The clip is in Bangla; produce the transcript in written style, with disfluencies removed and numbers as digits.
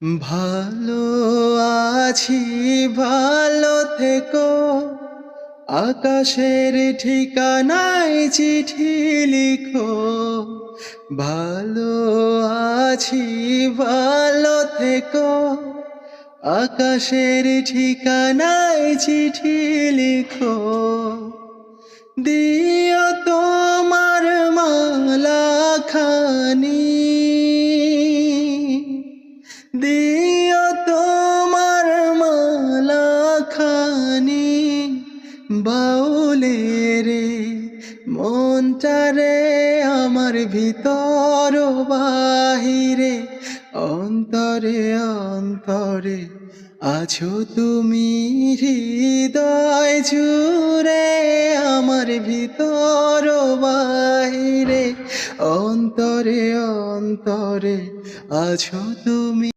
ভালো আছি, ভালো থেকো। আকাশের ঠিকানায় চিঠি লিখো। ভালো আছি, ভালো থেকো। আকাশের ঠিকানায় চিঠি লিখো। দিও তোমার মালা খানি, দিও তোমার মালা খানি। বাউলে রে মনটারে আমার ভিতর বাহিরে, অন্তরে অন্তরে আছো তুমি হৃদয় জুড়ে। আমার ভিতর বাহিরে, অন্তরে অন্তরে আছো তুমি।